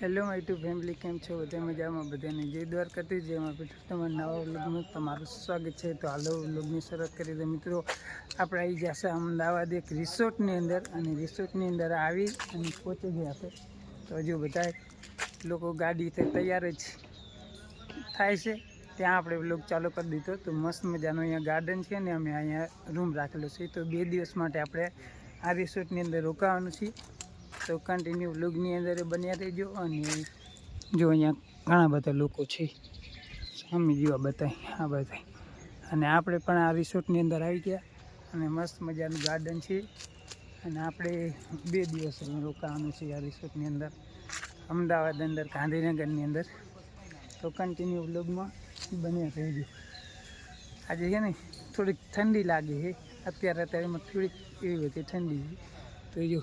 Hello my two family, કેમ છો? બધા મજામાં? બધાને જય દ્વારકાથી, જેમાં તમારા નવા વ્લોગમાં તમારું સ્વાગત છે. તો હાલો વ્લોગની શરૂઆત કરી દો મિત્રો. આપણે આવી જશે અમદાવાદ એક રિસોર્ટની અંદર, અને રિસોર્ટની અંદર આવી અને પહોંચી ગયા છે. તો હજુ બધા લોકો ગાડીથી તૈયાર જ થાય છે. ત્યાં આપણે વ્લોગ ચાલુ કરી દીધો. તો મસ્ત મજાનો અહીંયા ગાર્ડન છે ને, અમે અહીંયા રૂમ રાખેલો છે. તો 2 દિવસ માટે આપણે આ રિસોર્ટની અંદર રોકાવાનું છે. તો કન્ટિન્યુ વ્લોગની અંદર બન્યા રહેજો. અને જો અહીંયા ઘણા બધા લોકો છે, સામે જોવા બતાય આ બધા. અને આપણે પણ આ રિસોર્ટની અંદર આવી ગયા, અને મસ્ત મજાનું ગાર્ડન છે. અને આપણે 2 દિવસ રોકાવાનું છે આ રિસોર્ટની અંદર, અમદાવાદ અંદર, ગાંધીનગરની અંદર. તો કન્ટિન્યુ વ્લોગમાં બન્યા રહેજો. આજે છે ને થોડીક ઠંડી લાગે છે, અત્યારે થોડીક એવી બધી ઠંડી છે. તો જો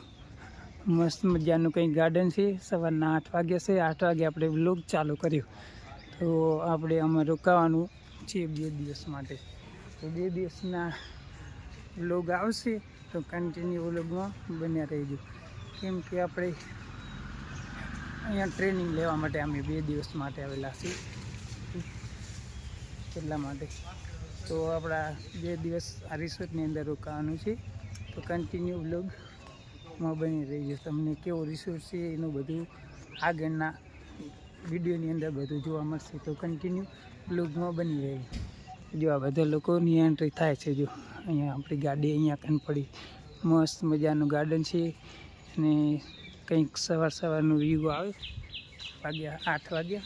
મસ્ત મજાનું કંઈ ગાર્ડન છે. સવારના 8 વાગ્યા છે. 8 વાગે આપણે વ્લોગ ચાલુ કર્યો. તો આપણે આમાં રોકાવાનું છે 2 દિવસ માટે. તો 2 દિવસના વ્લોગ આવશે, તો કન્ટિન્યુ વ્લોગમાં બન્યા રહેજો. કેમ કે આપણે અહીંયા ટ્રેનિંગ લેવા માટે અમે 2 દિવસ માટે આવેલા છીએ, એટલા માટે. તો આપણા 2 દિવસ આ રિસોર્ટની અંદર રોકાવાનું છે. તો કન્ટિન્યુ વ્લોગમાં બની રહીજો. તમને કેવો રિસોર્ટ છે એનું બધું આગળના વિડીયોની અંદર બધું જોવા મળશે. તો કન્ટિન્યુ વ્લોગમાં બની રહી. જો આ બધા લોકોની એન્ટ્રી થાય છે. જો અહીંયા આપણી ગાડી અહીંયા કન પડી. મસ્ત મજાનું ગાર્ડન છે. અને કંઈક સવારનું વ્યૂ આવે. 8 વાગે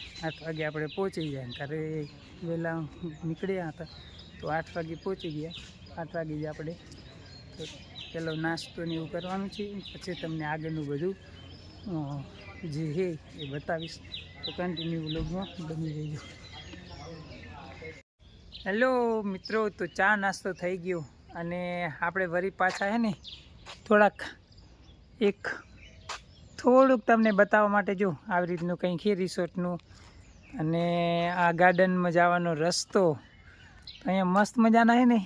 આપણે પહોંચી જાય. ત્યારે વહેલા નીકળ્યા હતા, તો 8 વાગે પહોંચી ગયા. 8 વાગે જ આપણે પેલો નાસ્તો ને એવું કરવાનું છે. પછી તમને આગળનું બધું જે છે એ બતાવીશ. તો કન્ટિન્યુ વ્લોગમાં બની રહેજો. હેલો મિત્રો, તો ચા નાસ્તો થઈ ગયો, અને આપણે વળી પાછા છે ને થોડુંક તમને બતાવવા માટે જો આવી રીતનું કંઈક છે રિસોર્ટનું. અને આ ગાર્ડનમાં જવાનો રસ્તો અહીંયા મસ્ત મજાના છે ને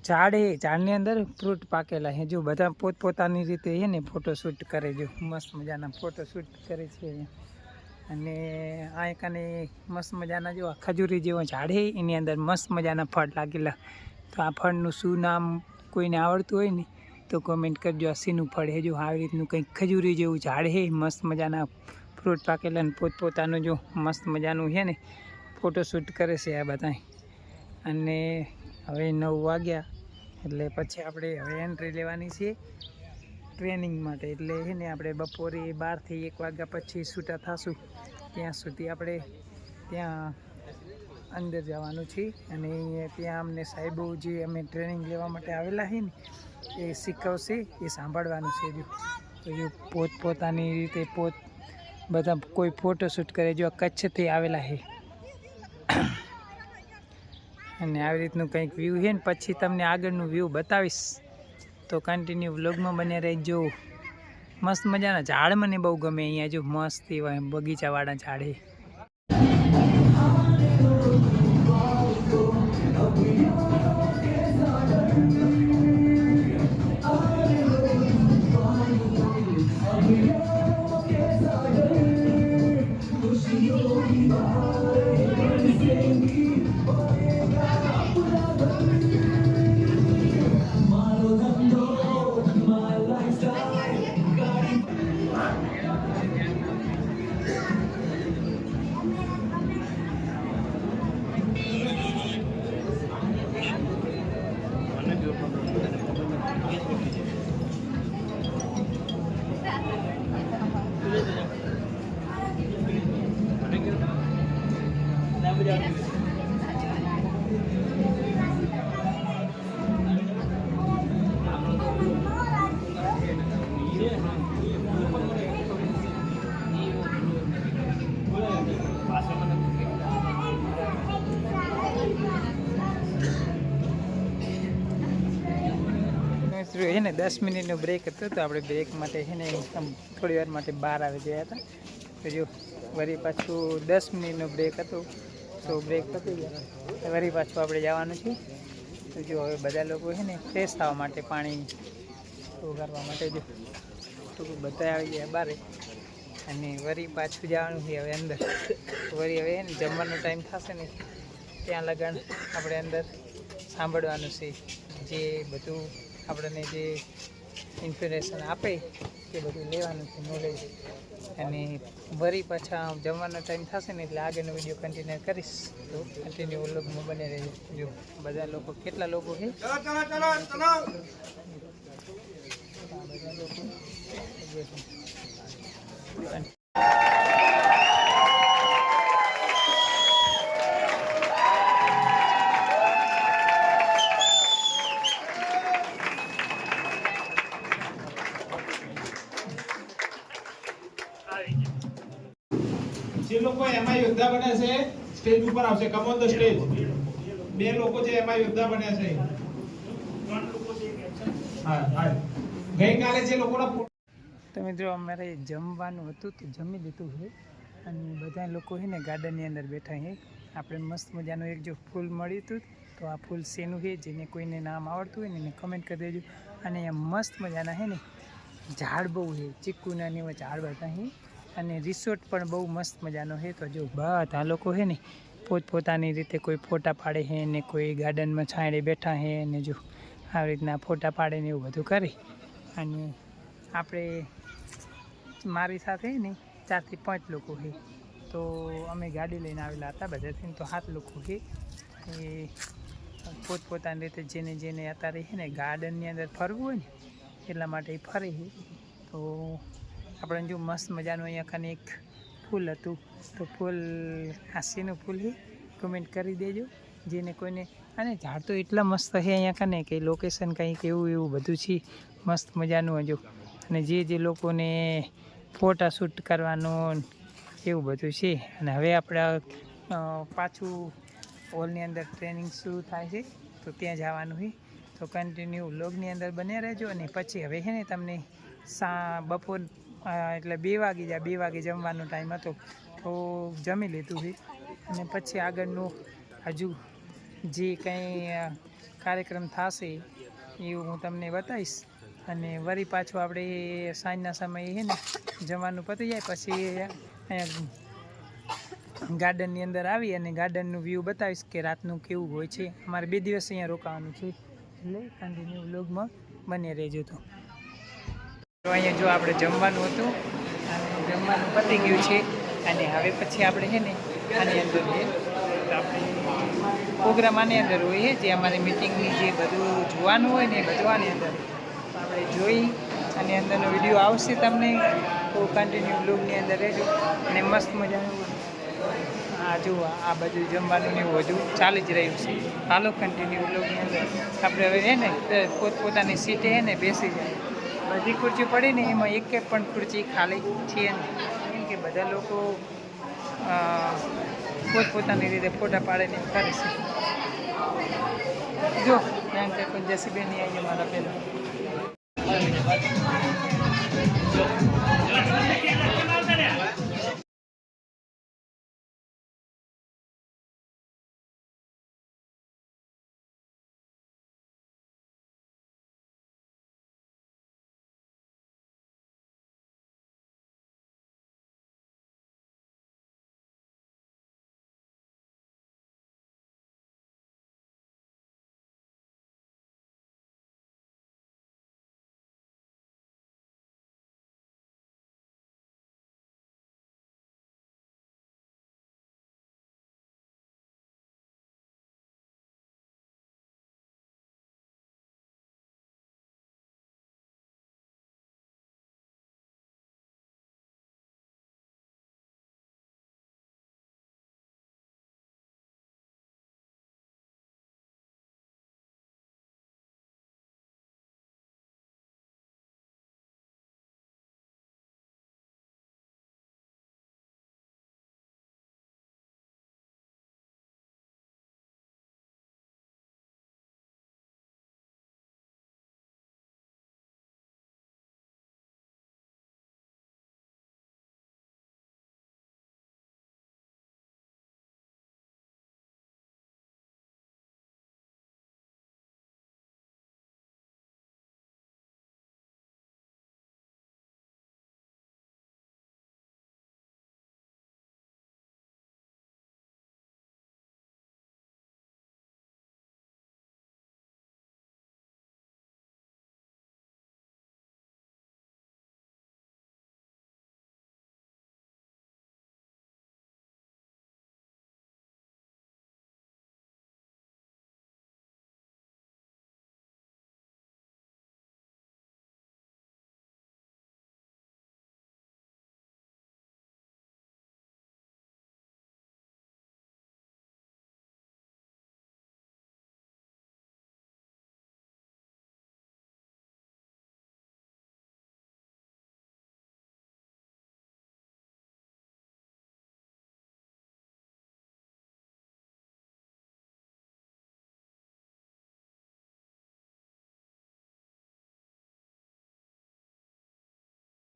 ઝાડની અંદર ફ્રૂટ પાકેલા છે. જો બધા પોતપોતાની રીતે છે ને ફોટોશૂટ કરે. જો મસ્ત મજાના ફોટોશૂટ કરે છે અહીંયા. અને આ કને મસ્ત મજાના જો ખજૂરી જેવો ઝાડ છે, એની અંદર મસ્ત મજાના ફળ લાગેલા. તો આ ફળનું શું નામ કોઈને આવડતું હોય ને તો કોમેન્ટ કરજો. આ શીનું ફળ છે? જો આવી રીતનું કંઈક ખજૂરી જેવું ઝાડ છે, મસ્ત મજાના ફ્રૂટ પાકેલા, અને પોતપોતાનું જો મસ્ત મજાનું છે ને ફોટોશૂટ કરે છે આ બધા. અને હવે 9 વાગ્યા એટલે પછી આપણે હવે એન્ટ્રી લેવાની છે ટ્રેનિંગ માટે. એટલે છે ને આપણે બપોરે 12 થી 1 વાગ્યા પછી છૂટા થશું. ત્યાં સુધી આપણે ત્યાં અંદર જવાનું છે. અને ત્યાં અમને સાહેબો જે અમે ટ્રેનિંગ લેવા માટે આવેલા છે ને એ શીખવશે, એ સાંભળવાનું છે. તો જો પોતપોતાની રીતે બધા કોઈ ફોટોશૂટ કરે. જો કચ્છથી આવેલા છે. અને આવી રીતનું કંઈક વ્યૂ છે ને પછી તમને આગળનું વ્યૂ બતાવીશ. તો કન્ટિન્યુ વ્લોગમાં બન્યા રહેજો. મસ્ત મજાના ઝાડ મને બહુ ગમે અહીંયા. જો મસ્ત એવા બગીચાવાળા ઝાડ છે. છે ને 10 મિનિટનો બ્રેક હતો. તો આપણે બ્રેક માટે છે ને થોડી વાર માટે બહાર આવી ગયા હતા. તો જો વળી પાછું 10 મિનિટનો બ્રેક હતો. તો બ્રેક પતી ગયા, વળી પાછું આપણે જવાનું છે. તો જો હવે બધા લોકો છે ને ફ્રેશ થવા માટે પાણી કરવા માટે જો તો બધા આવી ગયા બારે અને વળી પાછું જવાનું છે હવે અંદર. વળી હવે ને જમવાનો ટાઈમ થશે ને ત્યાં લગન આપણે અંદર સાંભળવાનું છે, જે બધું આપણને જે ઇન્ફોર્મેશન આપે તે બધું લેવાનું છે, નોલેજ. અને વળી પાછા જમવાનો ટાઈમ થશે ને એટલે આગળનો વિડીયો કન્ટિન્યુ કરીશ, તો કન્ટિન્યુ વ્લોગમાં બને રહેજો. જો બધા લોકો કેટલા લોકો છે, બધા લોકો જે લોકો એમાં યોદ્ધા બન્યા છે સ્ટેજ ઉપર આવશે. Come on the stage. બે લોકો છે એમાં યોદ્ધા બન્યા છે. હા હા. ગઈકાલે જે લોકોના તો મિત્રો અમારે જમવાનું હતું તો જમી લીધું છે અને બધા લોકો છે ને ગાર્ડનની અંદર બેઠા છે. આપણે મસ્ત મજાનું એક જો ફૂલ મળ્યું હતું, તો આ ફૂલ શેનું છે, જેને કોઈને નામ આવડતું હોય ને એને કમેન્ટ કરી દેજો. અને અહીંયા મસ્ત મજાના છે ને ઝાડ બહુ છે, ચીકુના ને એવા ઝાડ બધા છે. અને રિસોર્ટ પણ બહુ મસ્ત મજાનો છે. તો જો બધા લોકો છે ને પોતપોતાની રીતે કોઈ ફોટા પાડે છે ને કોઈ ગાર્ડનમાં છાંયડે બેઠા છે ને જો આવી રીતના ફોટા પાડે ને એવું બધું કરી. અને આપણે મારી સાથે ને 4 થી 5 લોકો છે, તો અમે ગાડી લઈને આવેલા હતા બધાથી, તો 7 લોકો છે. એ પોતપોતાની રીતે જેને જેને અત્યારે છે ને ગાર્ડનની અંદર ફરવું હોય ને એટલા માટે એ ફરે છે. તો આપણે જો મસ્ત મજાનું અહીંયા ખાને એક ફૂલ હતું, તો ફૂલ હાસ્યનું ફૂલ છે, કમેન્ટ કરી દેજો જેને કોઈને. અને ઝાડ તો એટલા મસ્ત છે અહીંયા ખાને કે લોકેશન કંઈક એવું એવું બધું છે મસ્ત મજાનું હજુ. અને જે લોકોને ફોટા શૂટ કરવાનું એવું બધું છે. અને હવે આપણે પાછું હોલની અંદર ટ્રેનિંગ શરૂ થાય છે, તો ત્યાં જવાનું છે. તો કન્ટિન્યુ વ્લોગની અંદર બન્યા રહેજો. અને પછી હવે છે ને તમને બપોર એટલે 2 વાગી જાય, 2 વાગે જમવાનો ટાઈમ હતો, તો જમી લીધું છે. અને પછી આગળનું હજુ જે કંઈ કાર્યક્રમ થશે એવું હું તમને બતાવીશ. અને વળી પાછું આપણે સાંજના સમયે છે ને જમવાનું પતી જાય પછી અહીંયા ગાર્ડનની અંદર આવી અને ગાર્ડનનું વ્યૂ બતાવીશ કે રાતનું કેવું હોય છે. અમારે 2 દિવસ અહીંયા રોકાવાનું છે, એટલે કન્ટિન્યુ વ્લોગમાં બને રહેજો. તો અહીંયા જો આપણે જમવાનું હતું અને જમવાનું પતી ગયું છે. અને હવે પછી આપણે છે ને આની અંદર છે, તો આપણે પ્રોગ્રામ આની અંદર હોય છે, જે અમારી મિટિંગની જે બધું જોવાનું હોય ને એ બધું આની અંદર આપણે જોઈ અને અંદરનો વિડીયો આવશે તમને, તો કન્ટિન્યુ વ્લોગની અંદર રહેજો. અને મસ્ત મજાનું આ જો આ બધું જમવાનું ને એવું બધું ચાલી જ રહ્યું છે. હાલો કન્ટિન્યુ વ્લોગની અંદર આપણે હવે છે ને પોતપોતાની સીટે છે ને બેસી જાય. બધી ખુરશી પડી ને એમાં એક પણ ખુરશી ખાલી છે નહીં, કેમ કે બધા લોકો પોતપોતાની રીતે ફોટા પાડીને કરે છે. જો ત્યાં કંઈ કોઈ જેસીબી નહીં આવી મારા પહેલાં.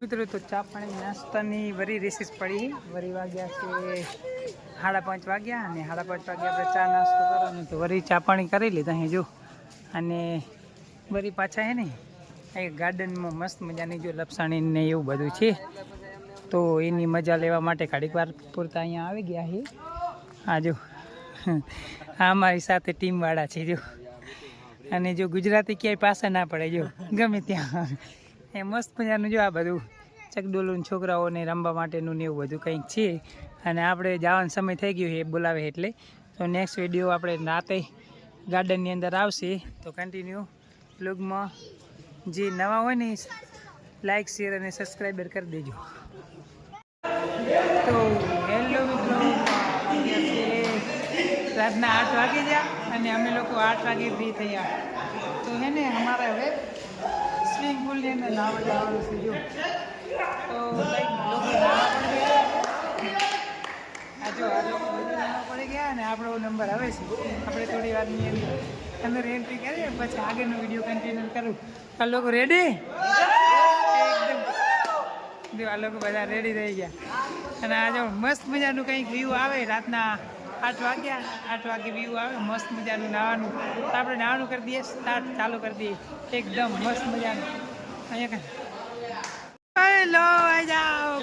મિત્રો તો ચા પાણી નાસ્તાની વરી રેસીસ પડી વરી વાગ્યા છે 5:30 વાગ્યા અને 5:30 વાગ્યા આપણે ચા નાસ્તો કરવાનો તો વરી ચા પાણી કરી લીધા અહીં જો અને વરી પાછા હે ને એ ગાર્ડનમાં મસ્ત મજાની જો લપસાણી ને એવું બધું છે તો એની મજા લેવા માટે ઘડીક વાર પૂરતા અહીંયા આવી ગયા છે આ જો આ અમારી સાથે ટીમવાળા છે જો અને જો ગુજરાતી ક્યાંય પાછા ના પડે જો ગમે ત્યાં એ મસ્ત મજાનું જો આ બધું ચકડોલું છોકરાઓને રમવા માટેનું ને એવું બધું કંઈક છે અને આપણે જવાનો સમય થઈ ગયો એ બોલાવે એટલે તો નેક્સ્ટ વિડીયો આપણે રાતે ગાર્ડનની અંદર આવશે તો કન્ટિન્યુ બ્લોગમાં જે નવા હોય ને લાઈક શેર અને સબસ્ક્રાઈબર કરી દેજો. તો હેલો મિત્રો, રાતના 8 વાગે ગયા અને અમે લોકો 8 વાગે ફ્રી થયા તો હે ને અમારા હવે સ્વિમિંગ પુલની અંદર નાવા જવાનું છે જો તો કંઈક લોકો નાવા પડી ગયા આ જો આ લોકો બધા નાવા પડી ગયા અને આપણો નંબર આવે છે આપણે થોડી વારની અંદર એન્ટ્રી કરીએ પછી આગળનો વિડીયો કન્ટિન્યુ કરું. આ લોકો રેડી એકદમ જો આ લોકો બધા રેડી થઈ ગયા અને આ જો મસ્ત મજાનું કંઈક વ્યૂ આવે રાતના 8 વાગ્યા 8 વાગે વ્યૂ આવે મસ્ત મજાનું નાવાનું તો આપણે નાવાનું કરી દઈએ સ્ટાર્ટ ચાલુ કરી દઈએ એકદમ મસ્ત મજાનું અહીંયા હેલો આવી જાઓ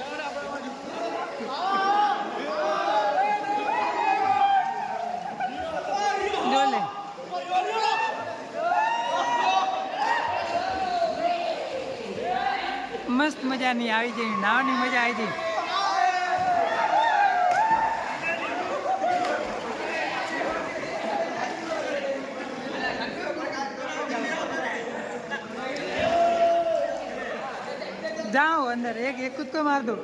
ડોલે મસ્ત મજાની આવી જાય નાવાની મજા આવી જાય. જાઓ અંદર એક કૂદકો માર દો.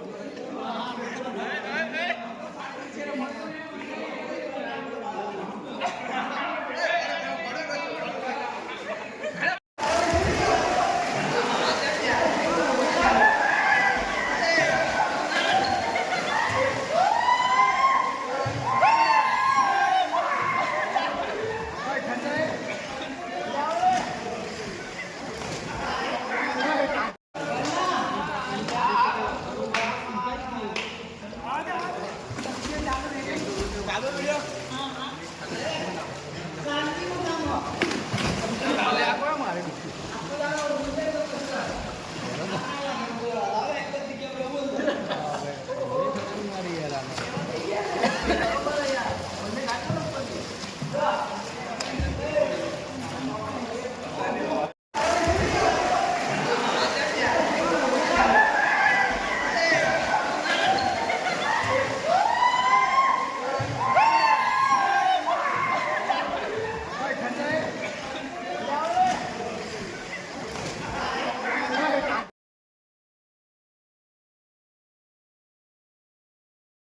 ચાલુ વિડિયો